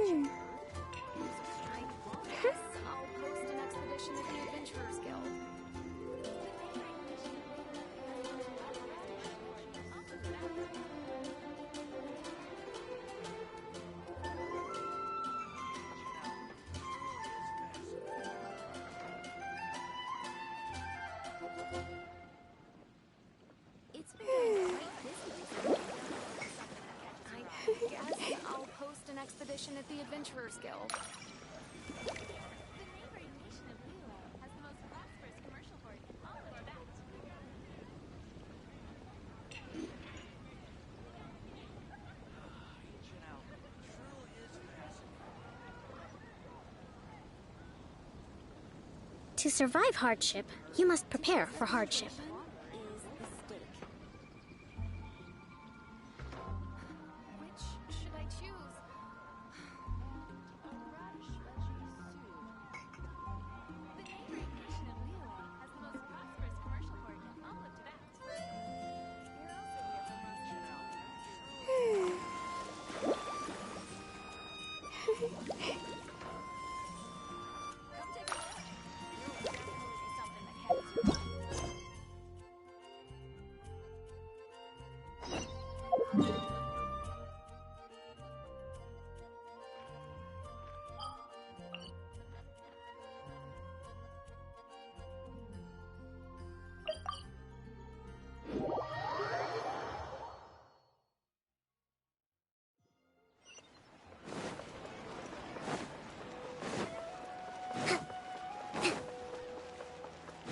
I'll post an expedition at the Adventurers Guild. It's been quite busy. I guess I'll post an expedition at the Adventurers Guild. The neighboring nation of Lua has the most prosperous commercial port in all of Tibet. To survive hardship, you must prepare for hardship. Is the stake. Which should I choose? The neighboring nation of Lua has the most prosperous commercial port in all of Tibet. Come take a look. There'll definitely be something that catches your eye.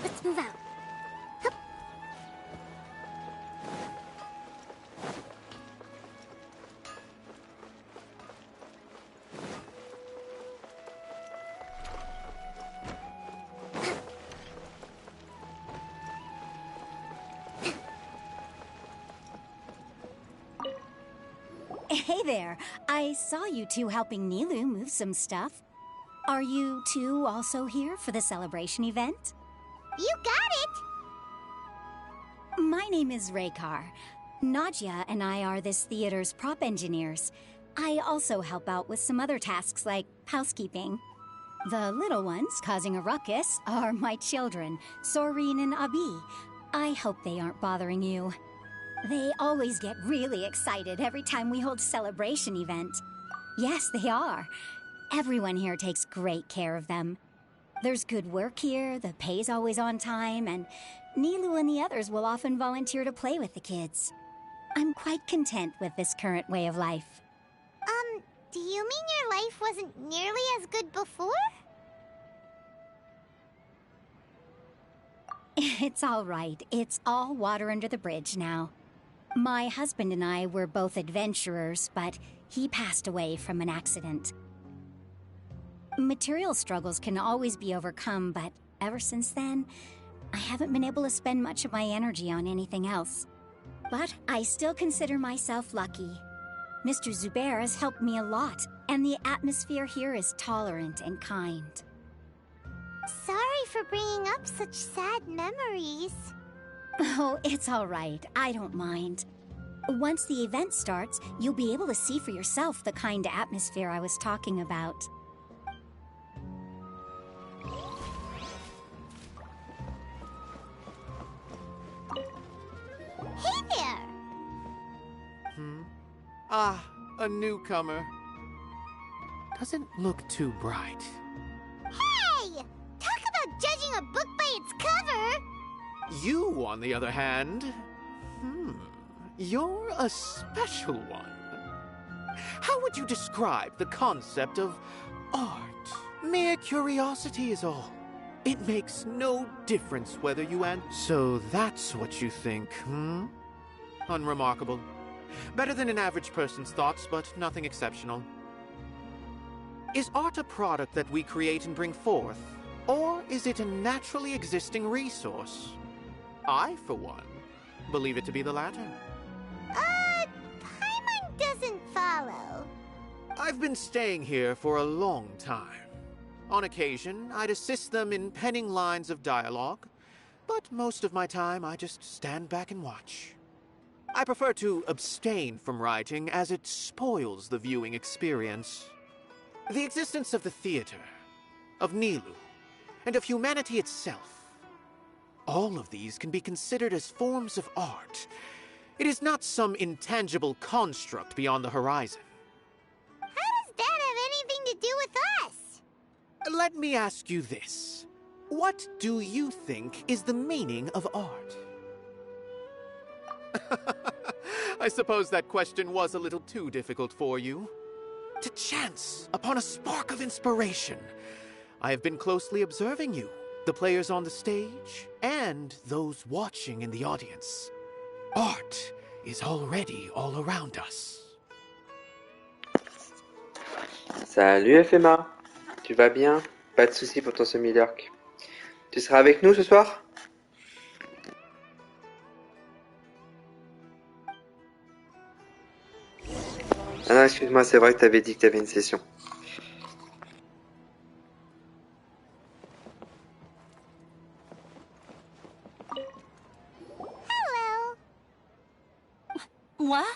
Let's move out. Hup. Hey there. I saw you two helping Nilu move some stuff. Are you two also here for the celebration event? You got it! My name is Raykar. Nadia and I are this theater's prop engineers. I also help out with some other tasks like housekeeping. The little ones causing a ruckus are my children, Soreen and Abi. I hope they aren't bothering you. They always get really excited every time we hold a celebration event. Yes, they are. Everyone here takes great care of them. There's good work here, the pay's always on time, and Nilu and the others will often volunteer to play with the kids. I'm quite content with this current way of life. Do you mean your life wasn't nearly as good before? It's all right. It's all water under the bridge now. My husband and I were both adventurers, but he passed away from an accident. Material struggles can always be overcome, but ever since then, I haven't been able to spend much of my energy on anything else. But I still consider myself lucky. Mr. Zubair has helped me a lot, and the atmosphere here is tolerant and kind. Sorry for bringing up such sad memories. Oh, it's all right. I don't mind. Once the event starts, you'll be able to see for yourself the kind of atmosphere I was talking about. Hey there! Ah, a newcomer. Doesn't look too bright. Hey! Talk about judging a book by its cover! You, on the other hand, you're a special one. How would you describe the concept of art? Mere curiosity is all. It makes no difference whether you So that's what you think, Unremarkable. Better than an average person's thoughts, but nothing exceptional. Is art a product that we create and bring forth? Or is it a naturally existing resource? I, for one, believe it to be the latter. Paimon doesn't follow. I've been staying here for a long time. On occasion, I'd assist them in penning lines of dialogue, but most of my time I just stand back and watch. I prefer to abstain from writing as it spoils the viewing experience. The existence of the theater, of Nilu, and of humanity itself. All of these can be considered as forms of art. It is not some intangible construct beyond the horizon. How does that have anything to do with us? Let me ask you this. What do you think is the meaning of art? I suppose that question was a little too difficult for you. To chance upon a spark of inspiration. I have been closely observing you, the players on the stage, and those watching in the audience. Art is already all around us. Salut FMA, tu vas bien? Pas de soucis pour ton semi-lurk. Tu seras avec nous ce soir? Ah non, excuse-moi, c'est vrai que t'avais dit que t'avais une session. Hello. What?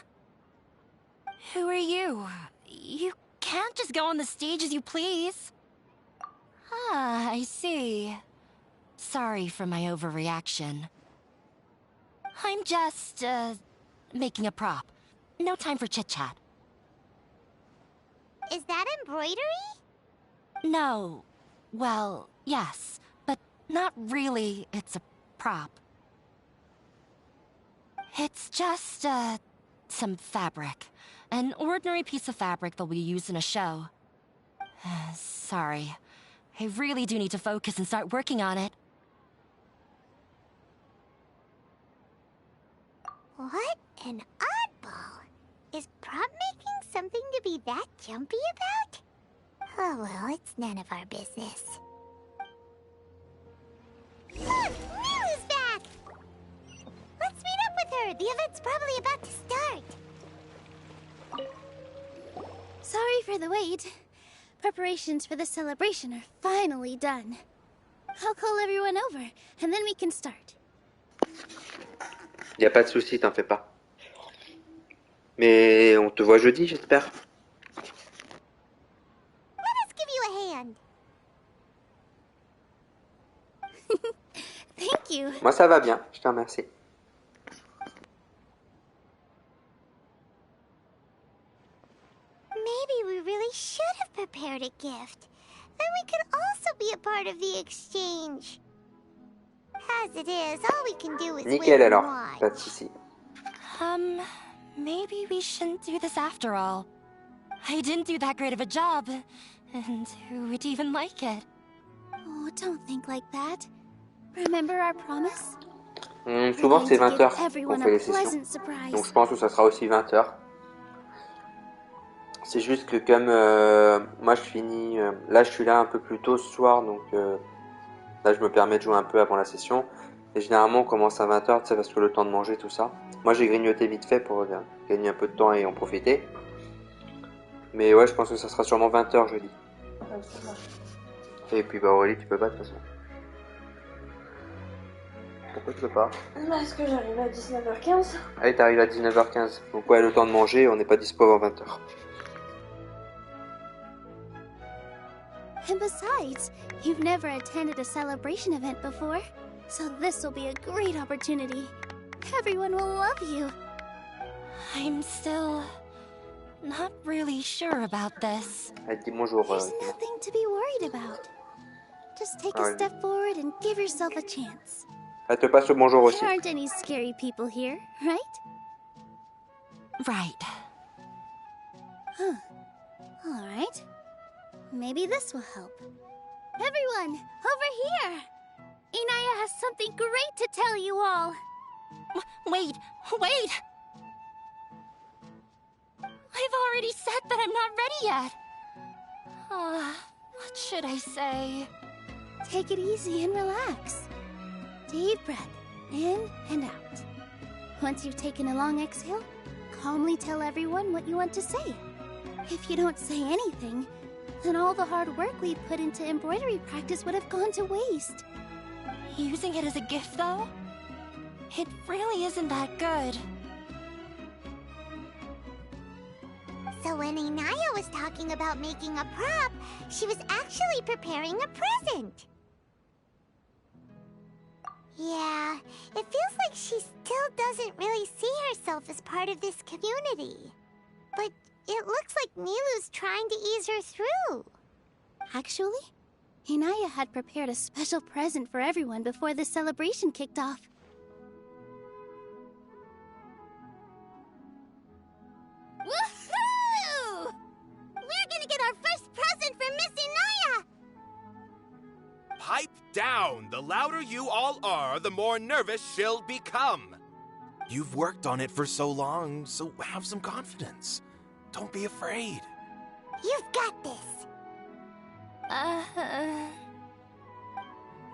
Who are you? You can't just go on the stage as you please. Ah, I see. Sorry for my overreaction. I'm just, making a prop. No time for chit-chat. Is that embroidery? No. Well, yes, but not really. It's a prop. It's just, some fabric. An ordinary piece of fabric that we use in a show. Sorry. I really do need to focus and start working on it. What an oddball. Is prop making something to be that jumpy about? Oh well, it's none of our business. Look! Milu's back! Let's meet up with her! The event's probably about to start! Sorry for the wait. Preparations for the celebration are finally done. I'll call everyone over, and then we can start. Y a pas de souci, t'en fais pas. Mais on te voit jeudi, j'espère. Let us give you a hand! Thank you. Moi ça va bien, je te remercie. Maybe we really should have prepared a gift. Then we could also be a part of the exchange. As it is, all we can do is wait Nickel and alors, watch. pas de souci. Maybe we shouldn't do this after all. I didn't do that great of a job, and who would even like it? Oh, don't think like that. Remember our promise? Souvent c'est 20h qu'on Everyone fait les a sessions. pleasant surprise. Donc je pense que ça sera aussi 20h. C'est juste que comme moi je finis, là je suis là un peu plus tôt ce soir, donc là je me permets de jouer un peu avant la session. Et généralement on commence à 20h, tu sais, parce que le temps de manger, tout ça. Moi j'ai grignoté vite fait pour gagner un peu de temps et en profiter. Mais ouais, je pense que ça sera sûrement 20h jeudi. Et puis bah Aurélie, tu peux pas de toute façon. Pourquoi tu peux pas? Parce que j'arrive à 19h15. Allez, t'arrives à 19h15. Donc ouais, le temps de manger, on n'est pas dispo avant 20h. And besides, you've never attended a celebration event before, so this will be a great opportunity. Everyone will love you. I'm still not really sure about this. Allez, dis bonjour. There's nothing to be worried about. Just take a step forward and give yourself a chance. Elle te passe le bonjour aussi. There aren't any scary people here, right? Right. Huh. All right. Maybe this will help. Everyone, over here! Inaya has something great to tell you all. Wait! I've already said that I'm not ready yet. What should I say? Take it easy and relax. Deep breath, in and out. Once you've taken a long exhale, calmly tell everyone what you want to say. If you don't say anything, then all the hard work we put into embroidery practice would have gone to waste. Using it as a gift, though? It really isn't that good. So when Inaya was talking about making a prop, she was actually preparing a present. Yeah, it feels like she still doesn't really see herself as part of this community. But it looks like Nilu's trying to ease her through. Actually, Inaya had prepared a special present for everyone before the celebration kicked off. Woohoo! We're gonna get our first present for Miss Inaya! Pipe down! The louder you all are, the more nervous she'll become. You've worked on it for so long, so have some confidence. Don't be afraid. You've got this.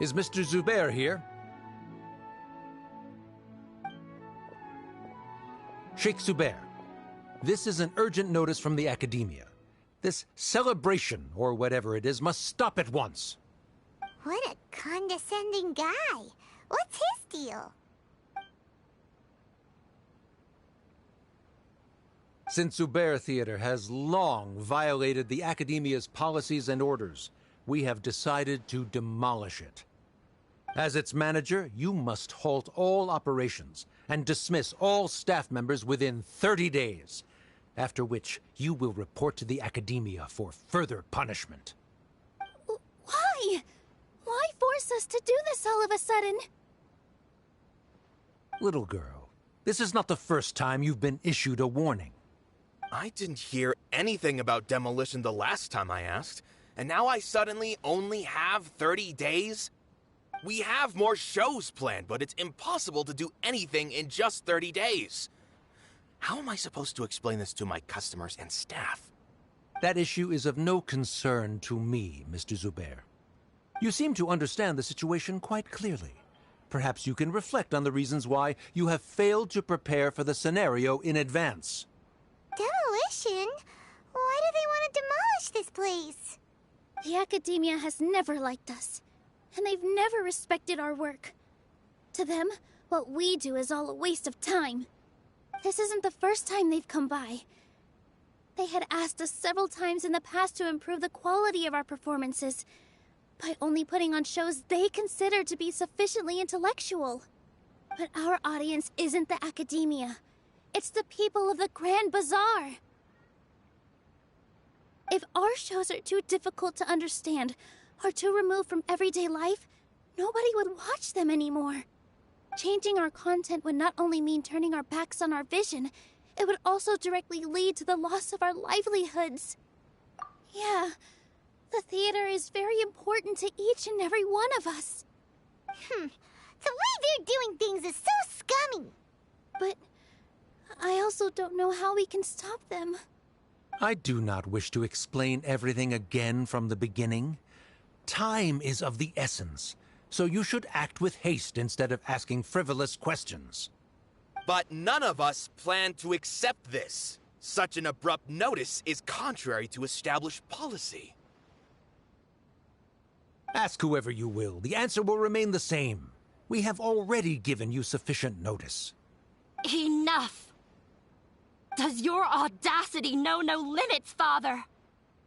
Is Mr. Zubair here? Sheikh Zubair, this is an urgent notice from the Academia. This celebration, or whatever it is, must stop at once. What a condescending guy. What's his deal? Since Zubair Theater has long violated the Academia's policies and orders, we have decided to demolish it. As its manager, you must halt all operations and dismiss all staff members within 30 days, after which you will report to the Academia for further punishment. Why? Why force us to do this all of a sudden? Little girl, this is not the first time you've been issued a warning. I didn't hear anything about demolition the last time I asked, and now I suddenly only have 30 days? We have more shows planned, but it's impossible to do anything in just 30 days. How am I supposed to explain this to my customers and staff? That issue is of no concern to me, Mr. Zubair. You seem to understand the situation quite clearly. Perhaps you can reflect on the reasons why you have failed to prepare for the scenario in advance. Demolition? Why do they want to demolish this place? The Academia has never liked us, and they've never respected our work. To them, what we do is all a waste of time. This isn't the first time they've come by. They had asked us several times in the past to improve the quality of our performances by only putting on shows they consider to be sufficiently intellectual. But our audience isn't the Academia. It's the people of the Grand Bazaar. If our shows are too difficult to understand or too removed from everyday life, nobody would watch them anymore. Changing our content would not only mean turning our backs on our vision, it would also directly lead to the loss of our livelihoods. Yeah, the theater is very important to each and every one of us. The way they're doing things is so scummy. But I also don't know how we can stop them. I do not wish to explain everything again from the beginning. Time is of the essence, so you should act with haste instead of asking frivolous questions. But none of us plan to accept this. Such an abrupt notice is contrary to established policy. Ask whoever you will. The answer will remain the same. We have already given you sufficient notice. Enough! Does your audacity know no limits, Father?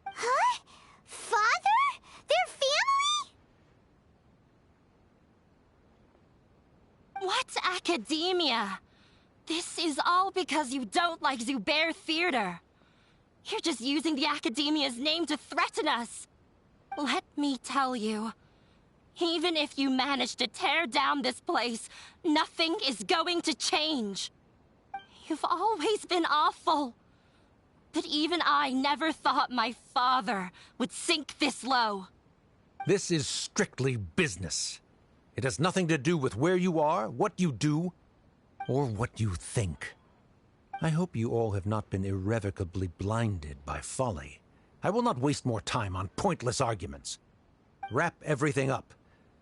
Huh? Father? Their family? What academia? This is all because you don't like Zubair Theater. You're just using the Academia's name to threaten us. Let me tell you, even if you manage to tear down this place, nothing is going to change. You've always been awful. But even I never thought my father would sink this low. This is strictly business. It has nothing to do with where you are, what you do, or what you think. I hope you all have not been irrevocably blinded by folly. I will not waste more time on pointless arguments. Wrap everything up,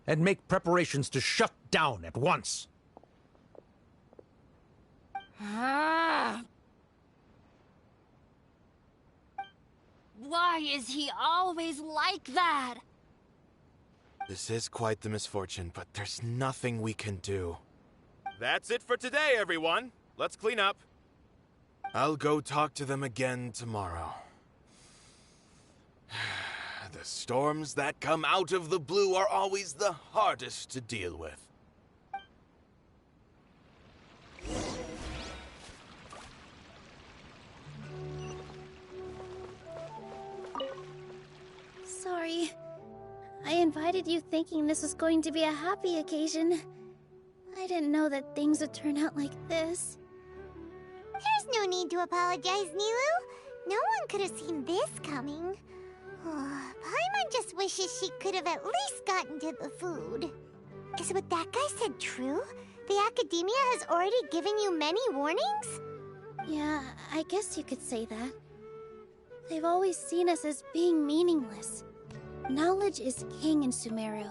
and make preparations to shut down at once. Why is he always like that? This is quite the misfortune, but there's nothing we can do. That's it for today, everyone. Let's clean up. I'll go talk to them again tomorrow. The storms that come out of the blue are always the hardest to deal with. Sorry. I invited you thinking this was going to be a happy occasion. I didn't know that things would turn out like this. There's no need to apologize, Nilu. No one could have seen this coming. Paimon just wishes she could have at least gotten to the food. Is what that guy said true? The Academia has already given you many warnings? Yeah, I guess you could say that. They've always seen us as being meaningless. Knowledge is king in Sumeru,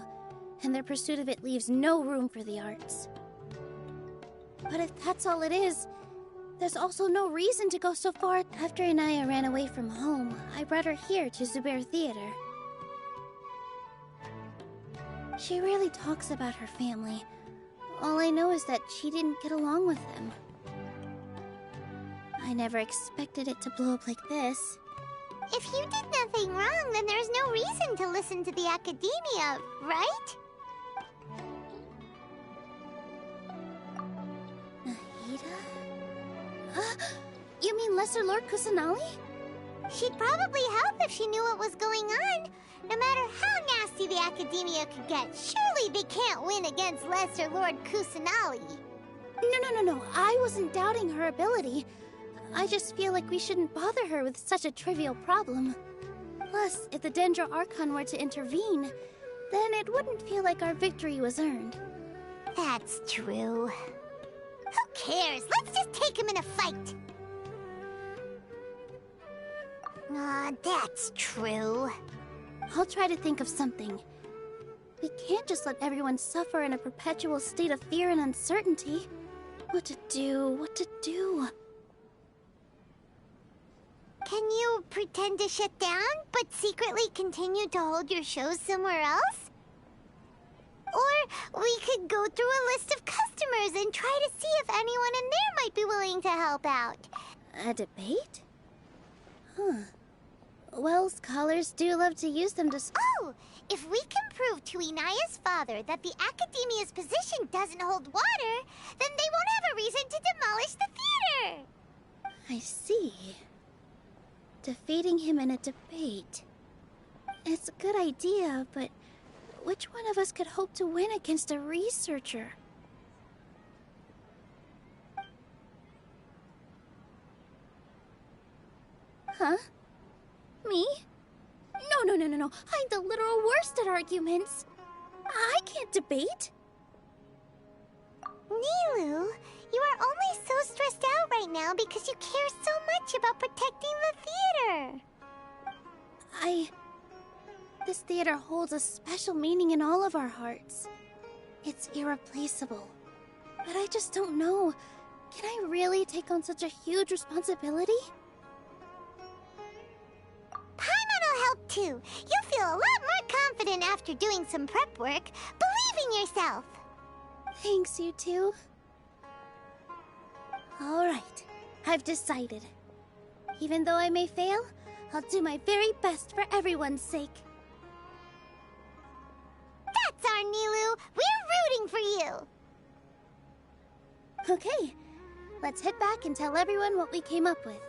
and their pursuit of it leaves no room for the arts. But if that's all it is, there's also no reason to go so far. After Inaya ran away from home, I brought her here to Zubair Theater. She rarely talks about her family. All I know is that she didn't get along with them. I never expected it to blow up like this. If you did nothing wrong, then there's no reason to listen to the Academia, right? Nahida? You mean Lesser Lord Kusanali? She'd probably help if she knew what was going on. No matter how nasty the Academia could get, surely they can't win against Lesser Lord Kusanali. No. I wasn't doubting her ability. I just feel like we shouldn't bother her with such a trivial problem. Plus, if the Dendro Archon were to intervene, then it wouldn't feel like our victory was earned. That's true. Who cares? Let's just take him in a fight. That's true. I'll try to think of something. We can't just let everyone suffer in a perpetual state of fear and uncertainty. What to do? Can you pretend to shut down, but secretly continue to hold your shows somewhere else? Or we could go through a list of customers and try to see if anyone in there might be willing to help out. A debate? Well, scholars do love to use them to... Oh! If we can prove to Inaya's father that the Academia's position doesn't hold water, then they won't have a reason to demolish the theater! I see. Defeating him in a debate. It's a good idea, but which one of us could hope to win against a researcher? Huh? Me? No. I'm the literal worst at arguments. I can't debate. Nilu, you are only so stressed out right now because you care so much about protecting the theater. This theater holds a special meaning in all of our hearts. It's irreplaceable. But I just don't know. Can I really take on such a huge responsibility? Paimon will help too. You'll feel a lot more confident after doing some prep work. Believe in yourself. Thanks, you two. Alright, I've decided. Even though I may fail, I'll do my very best for everyone's sake. That's our Nilu! We're rooting for you! Okay, let's head back and tell everyone what we came up with.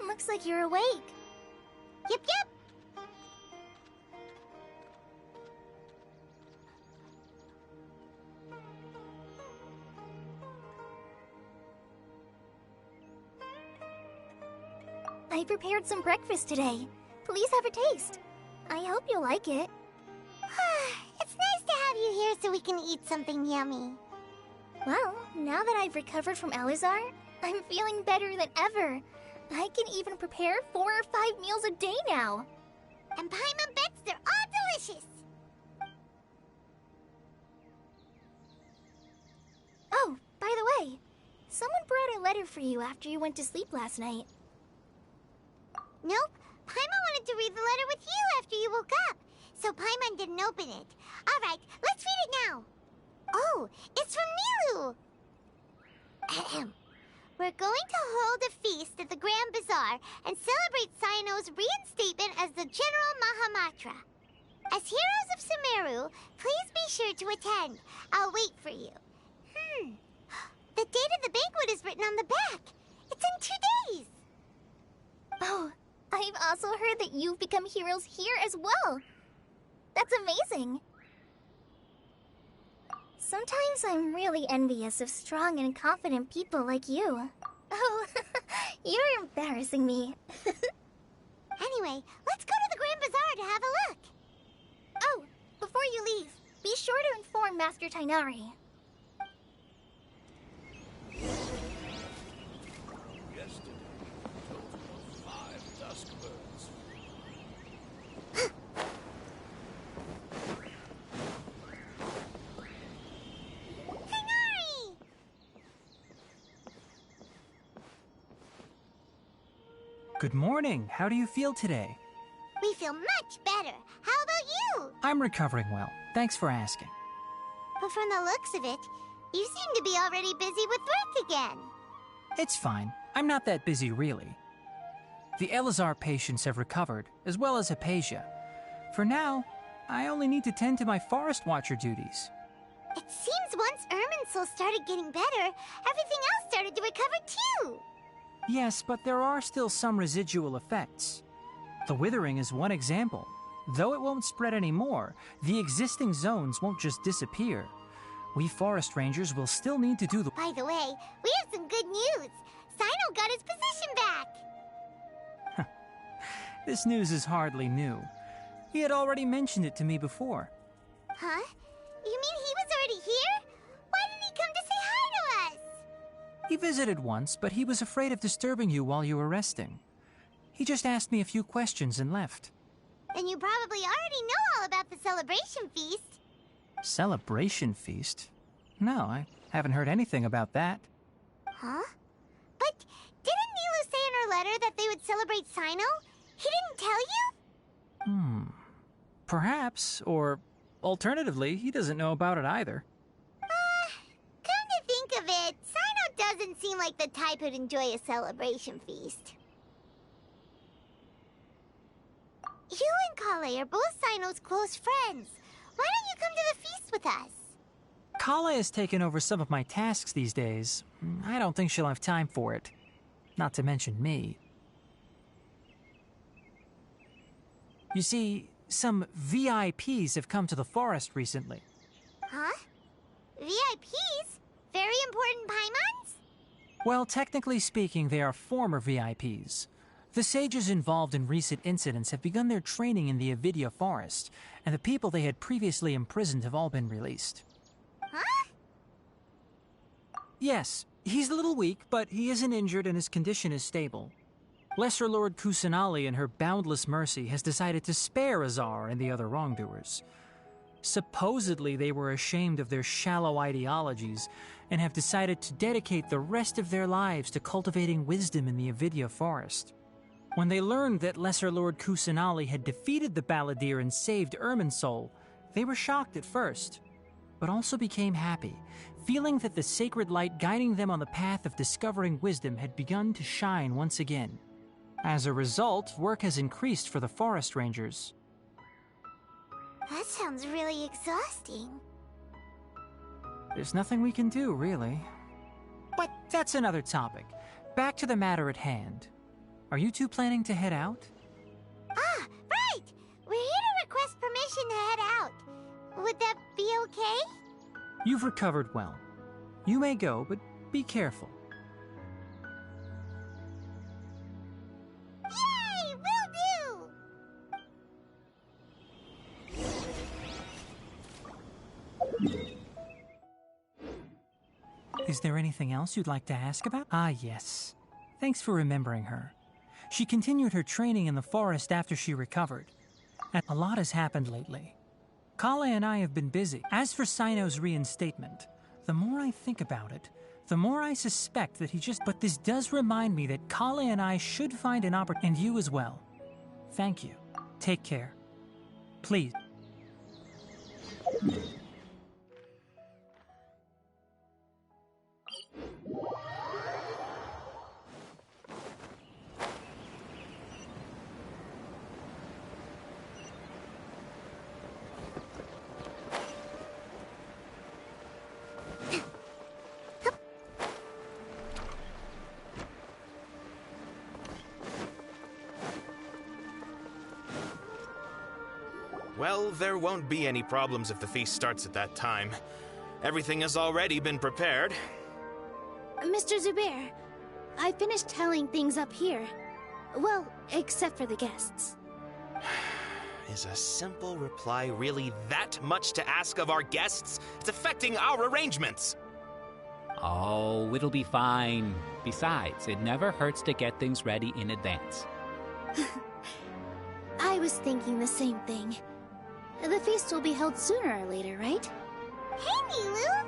Looks like you're awake. Yep. I prepared some breakfast today. Please have a taste. I hope you'll like it. It's nice to have you here so we can eat something yummy. Well, now that I've recovered from Elazar, I'm feeling better than ever. I can even prepare 4 or 5 meals a day now. And Paimon bets they're all delicious. Oh, by the way, someone brought a letter for you after you went to sleep last night. Nope. Paimon wanted to read the letter with you after you woke up, so Paimon didn't open it. Alright, let's read it now. Oh, it's from Nilu. Ahem. We're going to hold a feast at the Grand Bazaar and celebrate Cyano's reinstatement as the General Mahamatra. As heroes of Sumeru, please be sure to attend. I'll wait for you. The date of the banquet is written on the back. It's in 2 days. Oh, I've also heard that you've become heroes here as well. That's amazing. Sometimes I'm really envious of strong and confident people like you. Oh, you're embarrassing me. Anyway, let's go to the Grand Bazaar to have a look. Oh, before you leave, be sure to inform Master Tainari. Yesterday, a total of 5 dusk birds. Tainari! Good morning. How do you feel today? We feel much better. How about you? I'm recovering well. Thanks for asking. But from the looks of it, you seem to be already busy with work again. It's fine. I'm not that busy, really. The Elazar patients have recovered, as well as Hypatia. For now, I only need to tend to my Forest Watcher duties. It seems once Irminsul started getting better, everything else started to recover too. Yes, but there are still some residual effects. The withering is one example. Though it won't spread anymore, the existing zones won't just disappear. We forest rangers will still need to do the— By the way, we have some good news. Cyno got his position back. This news is hardly new. He had already mentioned it to me before. Huh? You mean he was already here? Why didn't he come to say hi to us? He visited once, but he was afraid of disturbing you while you were resting. He just asked me a few questions and left. Then you probably already know all about the celebration feast. Celebration feast? No, I haven't heard anything about that. Huh? But didn't Nilu say in her letter that they would celebrate Cyno? He didn't tell you? Perhaps, or alternatively, he doesn't know about it either. Come to think of it, Cyno doesn't seem like the type who'd enjoy a celebration feast. You and Kale are both Cyno's close friends. Why don't you come to the feast with us? Kala has taken over some of my tasks these days. I don't think she'll have time for it. Not to mention me. You see, some VIPs have come to the forest recently. Huh? VIPs? Very important Paimons? Well, technically speaking, they are former VIPs. The sages involved in recent incidents have begun their training in the Avidya forest, and the people they had previously imprisoned have all been released. Huh? Yes, he's a little weak, but he isn't injured and his condition is stable. Lesser Lord Kusanali, in her boundless mercy, has decided to spare Azar and the other wrongdoers. Supposedly, they were ashamed of their shallow ideologies and have decided to dedicate the rest of their lives to cultivating wisdom in the Avidya forest. When they learned that Lesser Lord Kusanali had defeated the Balladeer and saved Irminsul, they were shocked at first, but also became happy, feeling that the sacred light guiding them on the path of discovering wisdom had begun to shine once again. As a result, work has increased for the forest rangers. That sounds really exhausting. There's nothing we can do, really. But that's another topic. Back to the matter at hand. Are you two planning to head out? Ah, right! We're here to request permission to head out. Would that be okay? You've recovered well. You may go, but be careful. Is there anything else you'd like to ask about? Ah, yes. Thanks for remembering her. She continued her training in the forest after she recovered. And a lot has happened lately. Kale and I have been busy. As for Sino's reinstatement, the more I think about it, the more I suspect that he just... But this does remind me that Kale and I should find an opportunity, and you as well. Thank you. Take care. Please. Well, there won't be any problems if the feast starts at that time. Everything has already been prepared. Mr. Zubair, I finished telling things up here. Well, except for the guests. Is a simple reply really that much to ask of our guests? It's affecting our arrangements. Oh, it'll be fine. Besides, it never hurts to get things ready in advance. I was thinking the same thing. The feast will be held sooner or later, right? Hey, Nilu!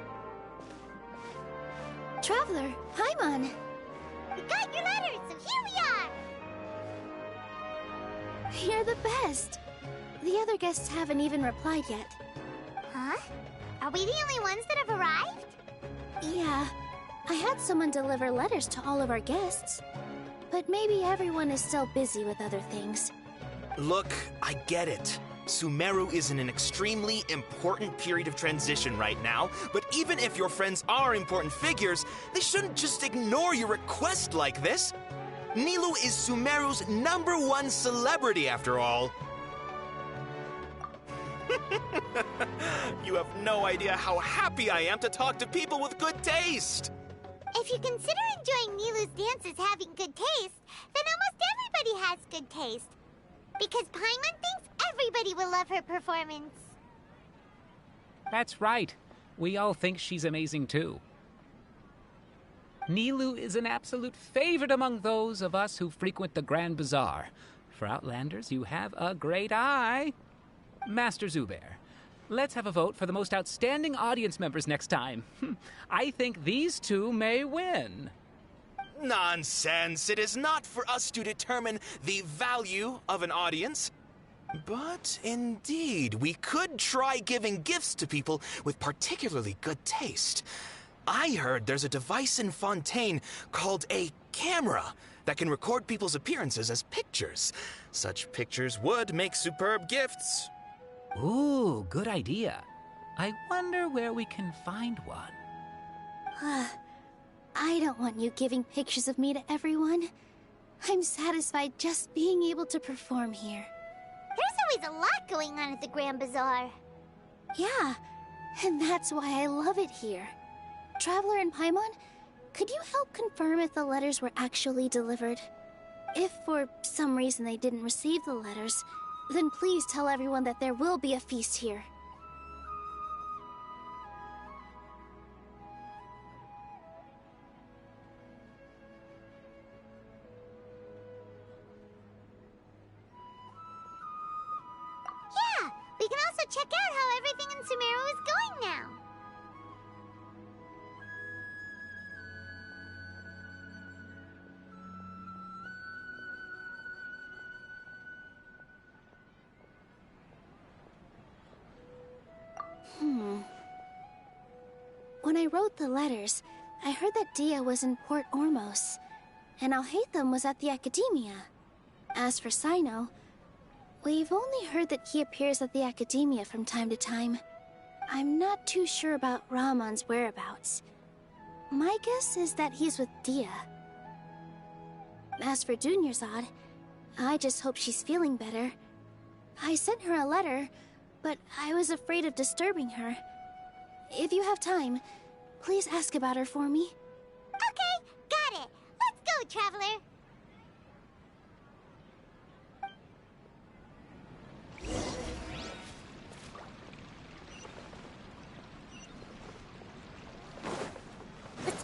Traveler, Paimon! We got your letter, so here we are! You're the best! The other guests haven't even replied yet. Huh? Are we the only ones that have arrived? Yeah. I had someone deliver letters to all of our guests. But maybe everyone is still busy with other things. Look, I get it. Sumeru is in an extremely important period of transition right now, but even if your friends are important figures, they shouldn't just ignore your request like this. Nilou is Sumeru's #1 celebrity, after all. You have no idea how happy I am to talk to people with good taste. If you consider enjoying Nilu's dances having good taste, then almost everybody has good taste. Because Paimon thinks everybody will love her performance. That's right. We all think she's amazing too. Nilou is an absolute favorite among those of us who frequent the Grand Bazaar. For Outlanders, you have a great eye. Master Zubair, let's have a vote for the most outstanding audience members next time. I think these two may win. Nonsense! It is not for us to determine the value of an audience. But indeed, we could try giving gifts to people with particularly good taste. I heard there's a device in Fontaine called a camera that can record people's appearances as pictures. Such pictures would make superb gifts. Ooh, good idea. I wonder where we can find one. I don't want you giving pictures of me to everyone. I'm satisfied just being able to perform here. There's always a lot going on at the Grand Bazaar. Yeah, and that's why I love it here. Traveler and Paimon, could you help confirm if the letters were actually delivered? If for some reason they didn't receive the letters, then please tell everyone that there will be a feast here. Yeah, we can also check out how everything in Sumeru is going now. When I wrote the letters, I heard that Dia was in Port Ormos, and Alhaitham was at the Academia. As for Sino, we've only heard that he appears at the Academia from time to time. I'm not too sure about Rahman's whereabouts. My guess is that he's with Dia. As for Dunyarzad, I just hope she's feeling better. I sent her a letter, but I was afraid of disturbing her. If you have time, please ask about her for me. Okay, got it. Let's go, Traveler. Let's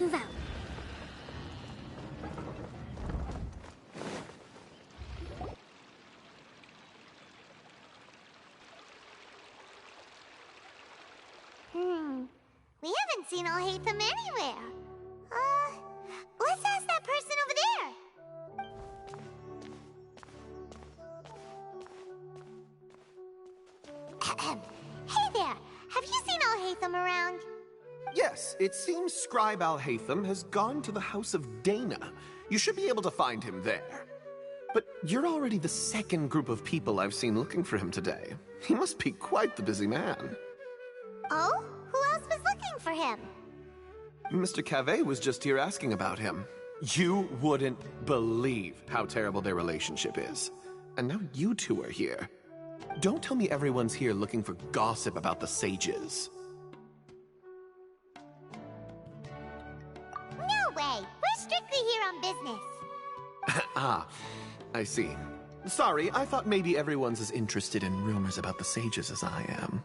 move out. We haven't seen Alhaitham anywhere. Let's ask that person over there. Hey there, have you seen Alhaitham around? Yes, it seems Scribe Alhaitham has gone to the House of Dana. You should be able to find him there. But you're already the second group of people I've seen looking for him today. He must be quite the busy man. Oh? Who else was looking for him? Mr. Cavey was just here asking about him. You wouldn't believe how terrible their relationship is. And now you two are here. Don't tell me everyone's here looking for gossip about the sages. No way! We're strictly here on business. Ah, I see. Sorry, I thought maybe everyone's as interested in rumors about the sages as I am.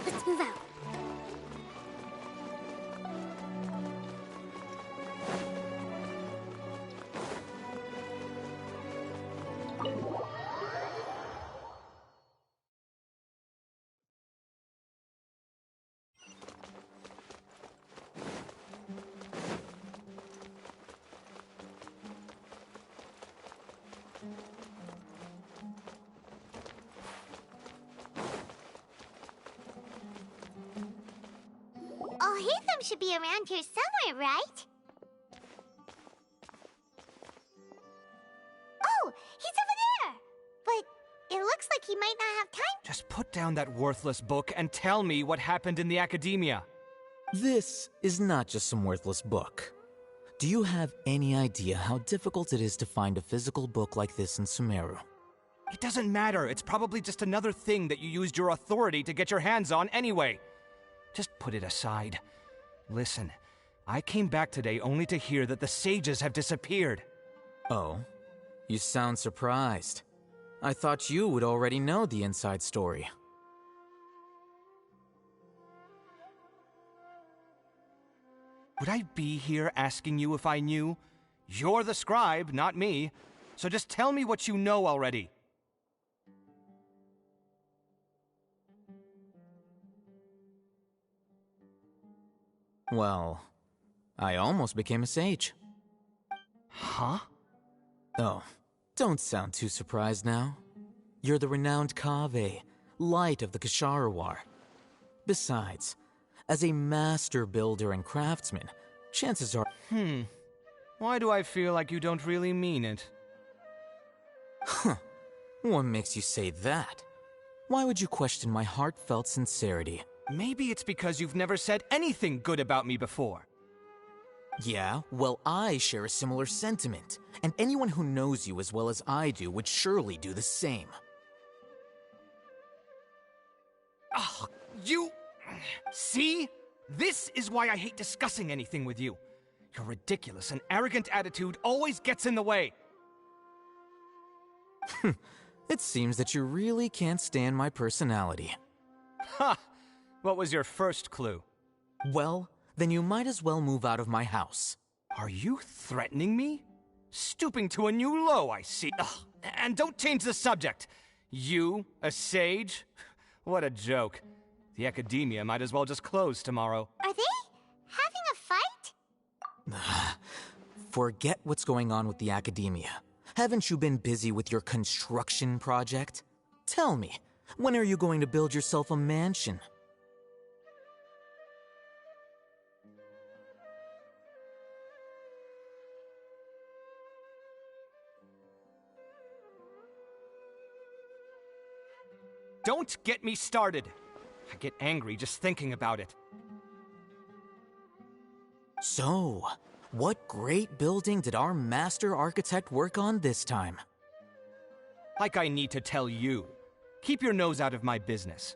Let's move out. Alhaitham should be around here somewhere, right? Oh, he's over there! But it looks like he might not have time. Just put down that worthless book and tell me what happened in the academia. This is not just some worthless book. Do you have any idea how difficult it is to find a physical book like this in Sumeru? It doesn't matter. It's probably just another thing that you used your authority to get your hands on anyway. Just put it aside. Listen, I came back today only to hear that the sages have disappeared. Oh, you sound surprised. I thought you would already know the inside story. Would I be here asking you if I knew? You're the scribe, not me. So just tell me what you know already. Well, I almost became a sage. Huh? Oh, don't sound too surprised now. You're the renowned Kaveh, light of the Ksharawar. Besides, as a master builder and craftsman, chances are... Why do I feel like you don't really mean it? Huh. What makes you say that? Why would you question my heartfelt sincerity? Maybe it's because you've never said anything good about me before. Yeah, well, I share a similar sentiment, and anyone who knows you as well as I do would surely do the same. Ugh, you... See? This is why I hate discussing anything with you. Your ridiculous and arrogant attitude always gets in the way. It seems that you really can't stand my personality. Ha! What was your first clue? Well, then you might as well move out of my house. Are you threatening me? Stooping to a new low, I see. Ugh, and don't change the subject. You, a sage? What a joke. The academia might as well just close tomorrow. Are they having a fight? Forget what's going on with the academia. Haven't you been busy with your construction project? Tell me, when are you going to build yourself a mansion? Don't get me started. I get angry just thinking about it. So, what great building did our master architect work on this time? Like I need to tell you. Keep your nose out of my business.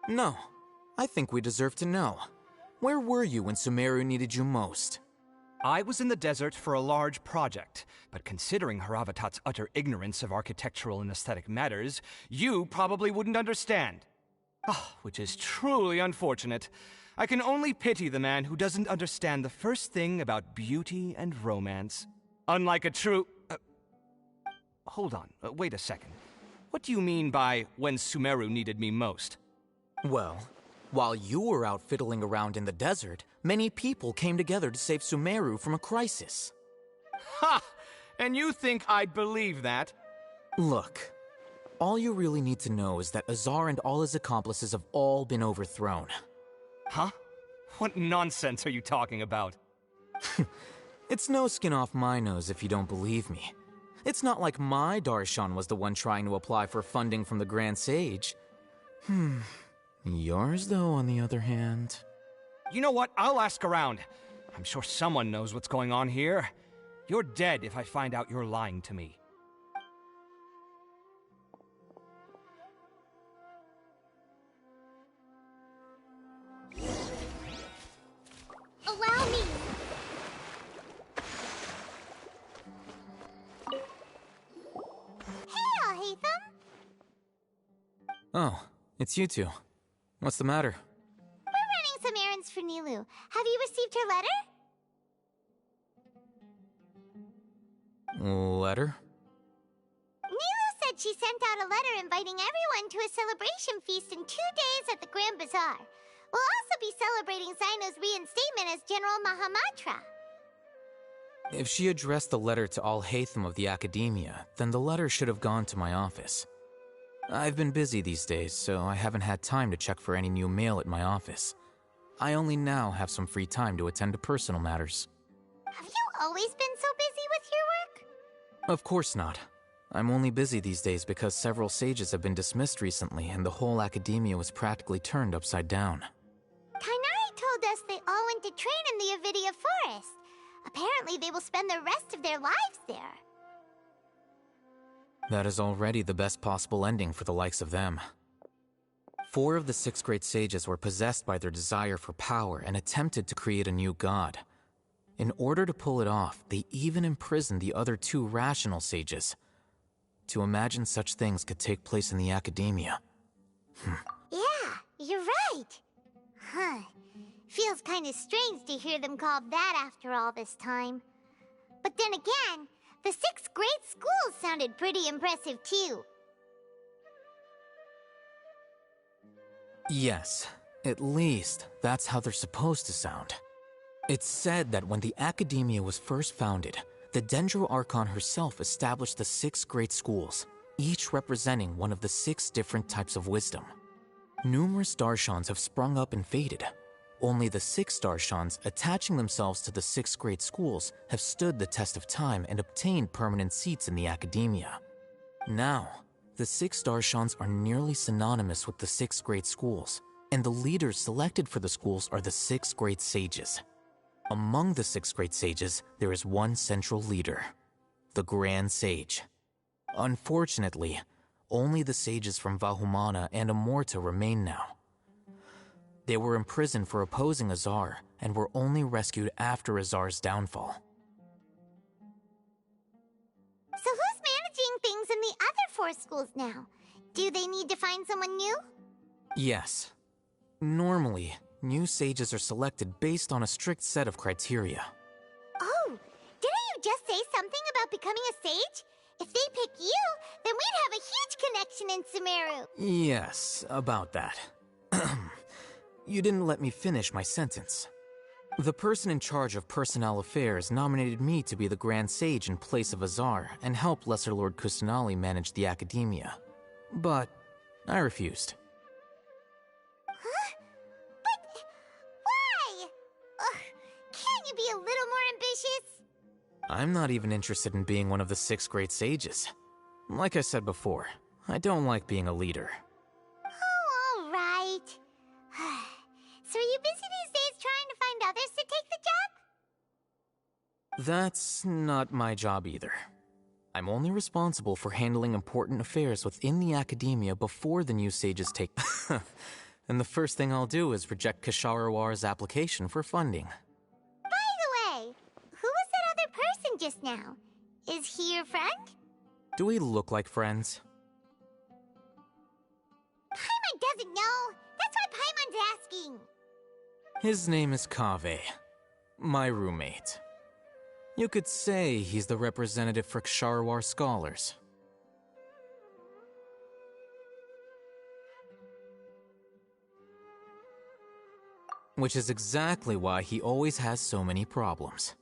No, I think we deserve to know. Where were you when Sumeru needed you most? I was in the desert for a large project, but considering Haravatat's utter ignorance of architectural and aesthetic matters, you probably wouldn't understand. Which is truly unfortunate. I can only pity the man who doesn't understand the first thing about beauty and romance. Unlike a true... hold on, wait a second. What do you mean by when Sumeru needed me most? Well, while you were out fiddling around in the desert, many people came together to save Sumeru from a crisis. Ha! And you think I'd believe that? Look, all you really need to know is that Azar and all his accomplices have all been overthrown. Huh? What nonsense are you talking about? It's no skin off my nose if you don't believe me. It's not like my Darshan was the one trying to apply for funding from the Grand Sage. Yours, though, on the other hand... You know what? I'll ask around. I'm sure someone knows what's going on here. You're dead if I find out you're lying to me. Allow me! Hey, Alhaitham! Oh, it's you two. What's the matter? We're running some errands for Nilou. Have you received her letter? Letter? Nilou said she sent out a letter inviting everyone to a celebration feast in 2 days at the Grand Bazaar. We'll also be celebrating Zaino's reinstatement as General Mahamatra. If she addressed the letter to Alhaitham of the Academia, then the letter should have gone to my office. I've been busy these days, so I haven't had time to check for any new mail at my office. I only now have some free time to attend to personal matters. Have you always been so busy with your work? Of course not. I'm only busy these days because several sages have been dismissed recently and the whole Academia was practically turned upside down. Kainari told us they all went to train in the Avidia Forest. Apparently they will spend the rest of their lives there. That is already the best possible ending for the likes of them. 4 of the 6 great sages were possessed by their desire for power and attempted to create a new god. In order to pull it off, they even imprisoned the other 2 rational sages. To imagine such things could take place in the Academia. Yeah, you're right. Huh. Feels kinda strange to hear them called that after all this time. But then again, the 6 great schools sounded pretty impressive too. Yes, at least that's how they're supposed to sound. It's said that when the Academia was first founded, the Dendro Archon herself established the 6 great schools, each representing one of the 6 different types of wisdom. Numerous Darshans have sprung up and faded. Only the 6 Darshans attaching themselves to the 6 great schools have stood the test of time and obtained permanent seats in the Academia. Now, the 6 Darshans are nearly synonymous with the 6 great schools, and the leaders selected for the schools are the 6 great sages. Among the 6 great sages, there is one central leader, the Grand Sage. Unfortunately, only the sages from Vahumana and Amorta remain now. They were imprisoned for opposing Azar and were only rescued after Azar's downfall. So who's managing things in the other 4 schools now? Do they need to find someone new? Yes. Normally, new sages are selected based on a strict set of criteria. Oh, didn't you just say something about becoming a sage? If they pick you, then we'd have a huge connection in Sumeru. Yes, about that. You didn't let me finish my sentence. The person in charge of personnel affairs nominated me to be the Grand Sage in place of Azar and help Lesser Lord Kusanali manage the Academia. But I refused. Huh? But why? Can't you be a little more ambitious? I'm not even interested in being one of the 6 great sages. Like I said before, I don't like being a leader. Oh, all right. So are you busy these days trying to find others to take the job? That's not my job either. I'm only responsible for handling important affairs within the Academia before the new sages take... And the first thing I'll do is reject Kasharawar's application for funding. By the way, Paimon just now. Is he your friend? Do we look like friends? Paimon doesn't know. That's why Paimon's asking. His name is Kaveh, my roommate. You could say he's the representative for Ksharawar scholars. Which is exactly why he always has so many problems.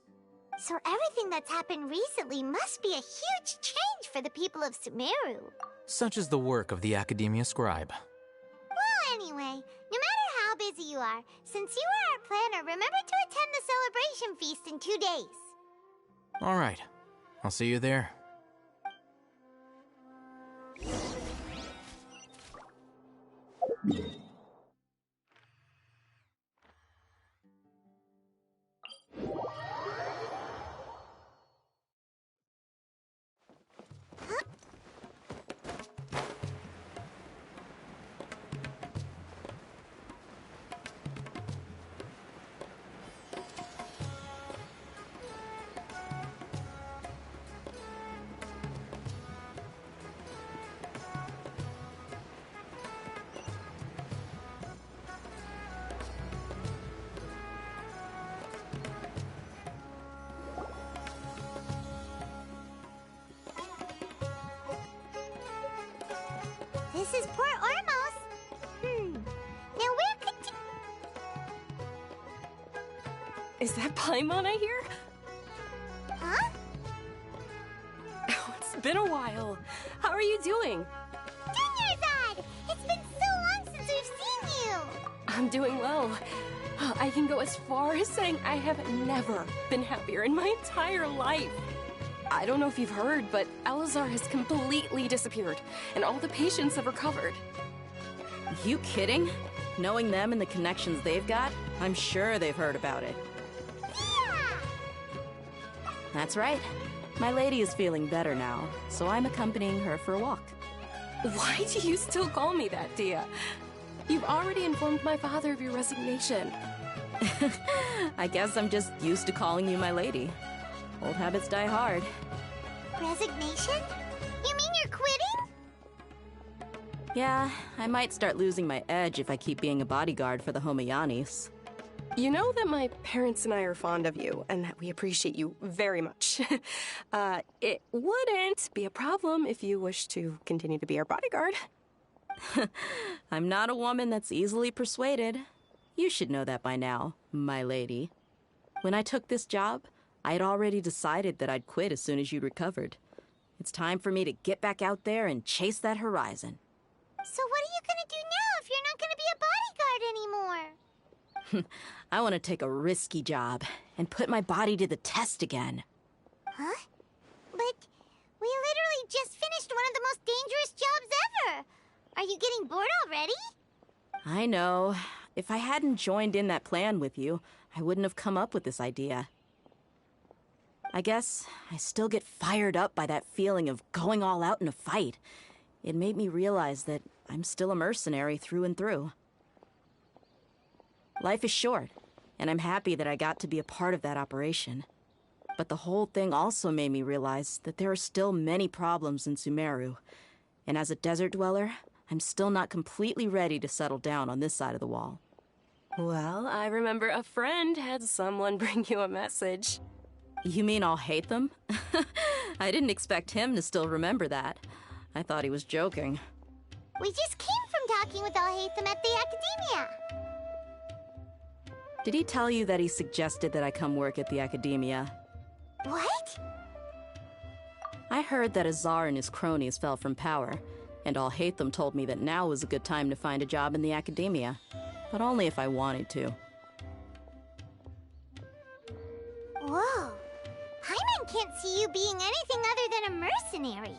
So everything that's happened recently must be a huge change for the people of Sumeru. Such is the work of the Academia Scribe. Well, anyway, no matter how busy you are, since you are our planner, remember to attend the celebration feast in 2 days. All right, I'll see you there. This is Port Ormos. Now where could Is that Paimon I hear? Huh? Oh, it's been a while. How are you doing? Dunyarzad! It's been so long since we've seen you! I'm doing well. I can go as far as saying I have never been happier in my entire life. I don't know if you've heard, but Elazar has completely disappeared, and all the patients have recovered. You kidding? Knowing them and the connections they've got, I'm sure they've heard about it. Yeah! That's right. My lady is feeling better now, so I'm accompanying her for a walk. Why do you still call me that, Dia? You've already informed my father of your resignation. I guess I'm just used to calling you my lady. Old habits die hard. Resignation? You mean you're quitting? Yeah, I might start losing my edge if I keep being a bodyguard for the Homayanis. You know that my parents and I are fond of you, and that we appreciate you very much. It wouldn't be a problem if you wish to continue to be our bodyguard. I'm not a woman that's easily persuaded. You should know that by now, my lady. When I took this job, I had already decided that I'd quit as soon as you'd recovered. It's time for me to get back out there and chase that horizon. So what are you gonna do now if you're not gonna be a bodyguard anymore? I want to take a risky job and put my body to the test again. Huh? But we literally just finished one of the most dangerous jobs ever! Are you getting bored already? I know. If I hadn't joined in that plan with you, I wouldn't have come up with this idea. I guess I still get fired up by that feeling of going all out in a fight. It made me realize that I'm still a mercenary through and through. Life is short, and I'm happy that I got to be a part of that operation. But the whole thing also made me realize that there are still many problems in Sumeru. And as a desert dweller, I'm still not completely ready to settle down on this side of the wall. Well, I remember a friend had someone bring you a message. You mean I'll hate them? I didn't expect him to still remember that. I thought he was joking. We just came from talking with Alhaitham at the Academia. Did he tell you that he suggested that I come work at the Academia? What? I heard that Azar and his cronies fell from power, and Alhaitham told me that now was a good time to find a job in the Academia. But only if I wanted to. Whoa. Paimon can't see you being anything other than a mercenary.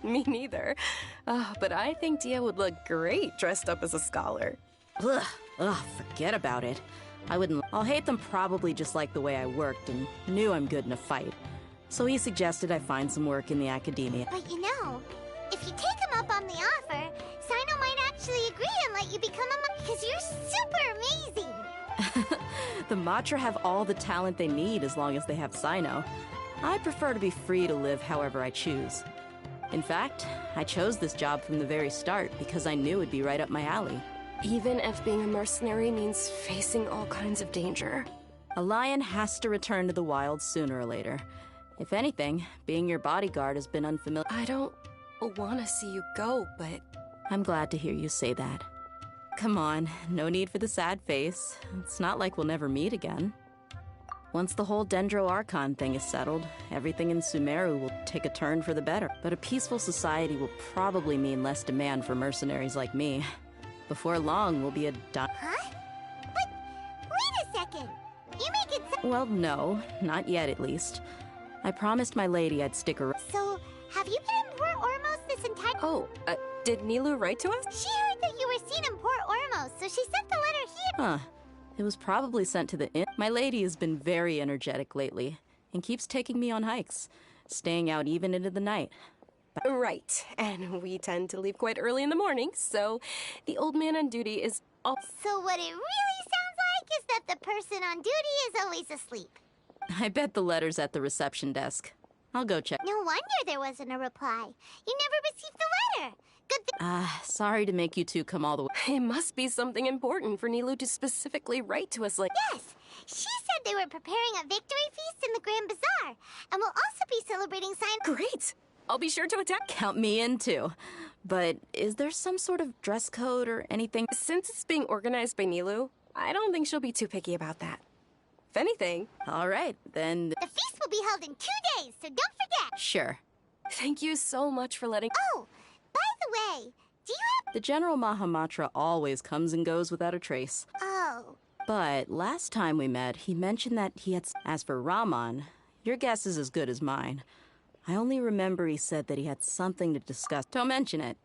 Me neither. But I think Dia would look great dressed up as a scholar. Ugh, forget about it. I wouldn't. Alhaitham probably just liked the way I worked and knew I'm good in a fight. So he suggested I find some work in the Academia. But you know, if you take him up on the offer, Sino might actually agree and let you become a because you're super amazing. The Matra have all the talent they need as long as they have Sino. I prefer to be free to live however I choose. In fact, I chose this job from the very start because I knew it'd be right up my alley. Even if being a mercenary means facing all kinds of danger. A lion has to return to the wild sooner or later. If anything, being your bodyguard has been unfamiliar. I don't want to see you go, but... I'm glad to hear you say that. Come on, no need for the sad face. It's not like we'll never meet again. Once the whole Dendro Archon thing is settled, everything in Sumeru will take a turn for the better. But a peaceful society will probably mean less demand for mercenaries like me. Before long, we'll be a Huh? But, wait a second! You make it Well, no, not yet at least. I promised my lady I'd stick around. So, have you been in Port Ormos this entire... Oh, did Nilou write to us? She heard that you were seen in Port Ormos, so she sent the letter here. Huh. It was probably sent to the inn. My lady has been very energetic lately, and keeps taking me on hikes, staying out even into the night. Right, and we tend to leave quite early in the morning, so the old man on duty is all... So what it really sounds like is that the person on duty is always asleep. I bet the letter's at the reception desk. I'll go check. No wonder there wasn't a reply. You never received the letter. Good thing... Sorry to make you two come all the way. It must be something important for Nilou to specifically write to us like... Yes! She said they were preparing a victory feast in the Grand Bazaar, and will also be celebrating Great! I'll be sure to attend. Count me in, too. But is there some sort of dress code or anything? Since it's being organized by Nilou, I don't think she'll be too picky about that. If anything... All right, then... The feast will be held in 2 days, so don't forget! Sure. Thank you so much for letting... Oh, by the way, do you have... The General Mahamatra always comes and goes without a trace. Oh. But last time we met, he mentioned that he had... As for Raman, your guess is as good as mine. I only remember he said that he had something to discuss. Don't mention it.